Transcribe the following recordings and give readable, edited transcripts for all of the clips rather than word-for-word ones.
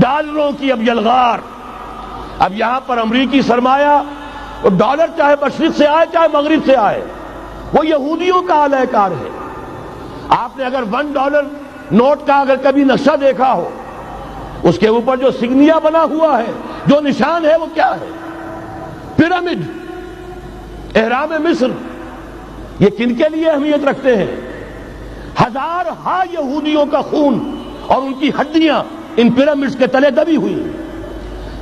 ڈالروں کی اب یلغار. اب یہاں پر امریکی سرمایہ، ڈالر چاہے مشرق سے آئے چاہے مغرب سے آئے، وہ یہودیوں کا اعلی کار ہے. آپ نے اگر $1 نوٹ کا اگر کبھی نقشہ دیکھا ہو، اس کے اوپر جو سگنیا بنا ہوا ہے، جو نشان ہے، وہ کیا ہے؟ پیرامڈ، احرام مصر. یہ کن کے لیے اہمیت رکھتے ہیں؟ ہزارہا یہودیوں کا خون اور ان کی ہڈیاں ان پیرامڈز کے تلے دبی ہوئی.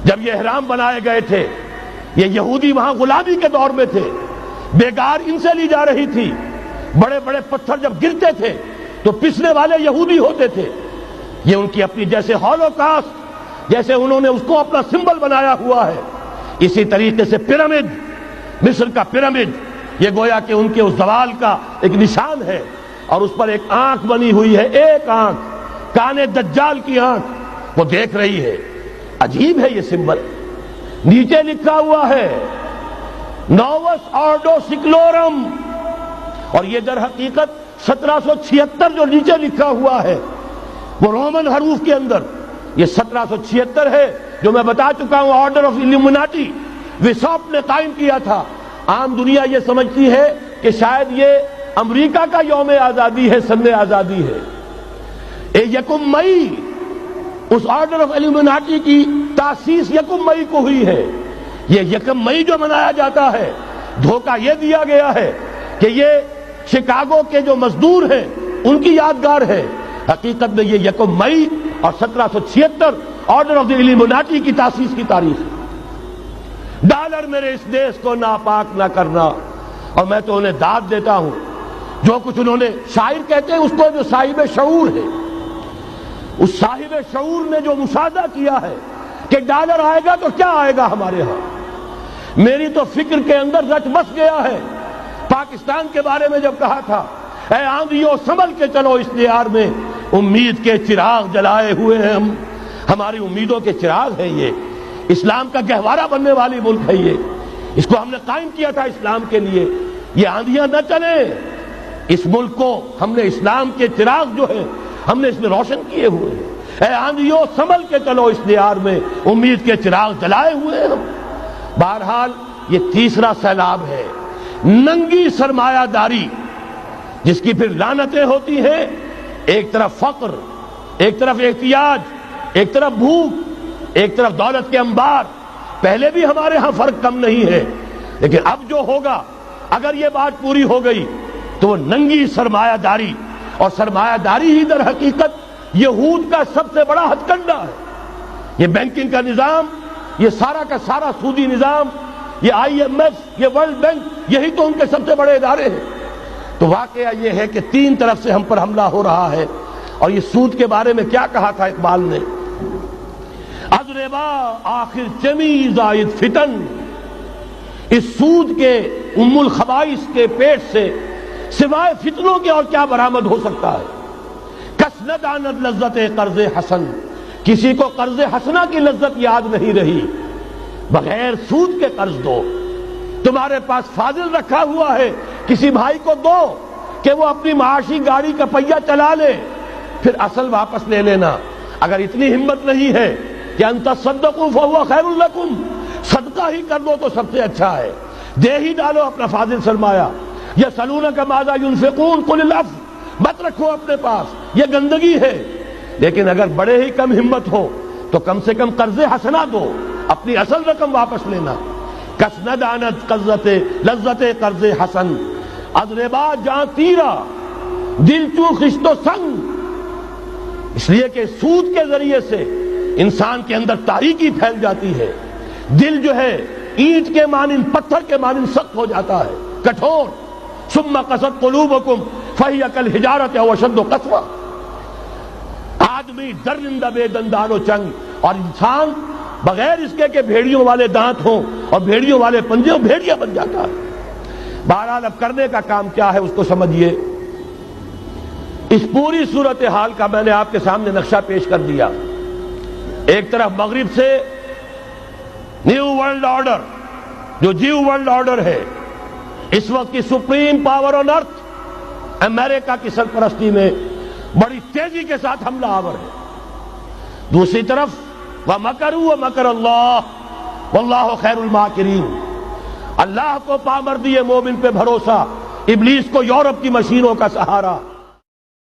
جب یہ احرام بنائے گئے تھے، یہ یہودی وہاں غلامی کے دور میں تھے، بیگار ان سے لی جا رہی تھی. بڑے بڑے پتھر جب گرتے تھے تو پسنے والے یہودی ہوتے تھے. یہ ان کی اپنی جیسے ہولوکاسٹ، جیسے انہوں نے اس کو اپنا سمبل بنایا ہوا ہے، اسی طریقے سے پیرامڈ، مصر کا پیرامڈ، یہ گویا کہ ان کے اس زوال کا ایک نشان ہے. اور اس پر ایک آنکھ بنی ہوئی ہے، ایک آنکھ، کانے دجال کی آنکھ، وہ دیکھ رہی ہے. عجیب ہے یہ سمبل. نیچے لکھا ہوا ہے نووس آرڈو سکلورم، اور یہ در حقیقت 1776 جو نیچے لکھا ہوا ہے وہ رومن حروف کے اندر یہ 1776 ہے، جو میں بتا چکا ہوں آرڈر آف الومناٹی وساپ نے قائم کیا تھا. عام دنیا یہ سمجھتی ہے کہ شاید یہ امریکہ کا یوم آزادی ہے، سن آزادی ہے. 1 مئی اس آرڈر آف الومناٹی کی تاسیس 1 مئی کو ہوئی ہے. یہ 1 مئی جو منایا جاتا ہے، دھوکہ یہ دیا گیا ہے کہ یہ شکاگو کے جو مزدور ہیں ان کی یادگار ہے. حقیقت میں یہ 1 مئی اور 1776 آرڈر آف دی الومناٹی کی تاسیس کی تاریخ ہے. ڈالر میرے اس دیش کو ناپاک نہ کرنا. اور میں تو انہیں داد دیتا ہوں، جو کچھ انہوں نے، شاعر کہتے ہیں اس کو جو صاحب شعور ہے، اس صاحب شعور نے جو مشاہدہ کیا ہے کہ ڈالر آئے گا تو کیا آئے گا ہمارے ہاں. میری تو فکر کے اندر رچ بس گیا ہے. پاکستان کے بارے میں جب کہا تھا، اے آندھیوں سنبھل کے چلو اس دیار میں، امید کے چراغ جلائے ہوئے ہیں ہم. ہماری امیدوں کے چراغ ہے یہ. اسلام کا گہوارہ بننے والی ملک ہے یہ. اس کو ہم نے قائم کیا تھا اسلام کے لیے. یہ آندھیاں نہ چلیں. اس ملک کو ہم نے اسلام کے چراغ جو ہے ہم نے اس میں روشن کیے ہوئے ہیں. اے آندھیوں سنبھل کے چلو اس دیار میں، امید کے چراغ جلائے ہوئے ہیں ہم. بہرحال یہ تیسرا سیلاب ہے، ننگی سرمایہ داری، جس کی پھر لعنتیں ہوتی ہیں. ایک طرف فقر، ایک طرف احتیاج، ایک طرف بھوک، ایک طرف دولت کے انبار. پہلے بھی ہمارے ہاں فرق کم نہیں ہے، لیکن اب جو ہوگا، اگر یہ بات پوری ہو گئی تو وہ ننگی سرمایہ داری. اور سرمایہ داری ہی در حقیقت یہود کا سب سے بڑا ہتھ کنڈا ہے. یہ بینکنگ کا نظام، یہ سارا کا سارا سودی نظام، یہ IMF، یہ ورلڈ بینک، یہی تو ان کے سب سے بڑے ادارے ہیں. تو واقعہ یہ ہے کہ 3 طرف سے ہم پر حملہ ہو رہا ہے. اور یہ سود کے بارے میں کیا کہا تھا اقبال نے؟ از ربا آخر چمی زائد فتن. اس سود کے ام الخبائث کے پیٹ سے سوائے فتنوں کے اور کیا برآمد ہو سکتا ہے؟ کس نہ داند لذت قرض حسن. کسی کو قرض حسنہ کی لذت یاد نہیں رہی. بغیر سود کے قرض دو. تمہارے پاس فاضل رکھا ہوا ہے، کسی بھائی کو دو کہ وہ اپنی معاشی گاڑی کا پہیہ چلا لے، پھر اصل واپس لے لینا. اگر اتنی ہمت نہیں ہے کہ ان تصدقوا فهو خیر لکم، صدقہ ہی کر دو تو سب سے اچھا ہے. دے ہی ڈالو اپنا فاضل سرمایہ. یسألونک ماذا ينفقون قل العفو. مت رکھو اپنے پاس، یہ گندگی ہے. لیکن اگر بڑے ہی کم ہمت ہو تو کم سے کم قرض حسنہ دو، اپنی اصل رقم واپس لینا. کس نہ داند لذت قرض حسن. از ربا جاں تیرا دل چوں خشت و سنگ. اس لیے کہ سود کے ذریعے سے انسان کے اندر تاریکی پھیل جاتی ہے. دل جو ہے اینٹ کے مانند، پتھر کے مانند سخت ہو جاتا ہے، کٹھور. ثم قست قلوبکم فہی کالحجارۃ او اشد قسوہ. آدمی درندہ بے دندان و چنگ، اور انسان بغیر اس کے کہ بھیڑیوں والے دانت ہوں اور بھیڑیوں والے پنجے ہوں، بھیڑیا بن جاتا ہے. بہرحال اب کرنے کا کام کیا ہے اس کو سمجھیے. اس پوری صورتحال کا میں نے آپ کے سامنے نقشہ پیش کر دیا. ایک طرف مغرب سے نیو ورلڈ آرڈر، جو جیو ورلڈ آرڈر ہے، اس وقت کی سپریم پاور آن ارتھ، امریکہ کی سرپرستی میں بڑی تیزی کے ساتھ حملہ آور ہے. دوسری طرف وَمَكَرُوا وَمَكَرَ اللَّهُ وَاللَّهُ خَيْرُ الْمَاكِرِينَ۔ اللہ کو پامردی مومن پہ بھروسہ، ابلیس کو یورپ کی مشینوں کا سہارا۔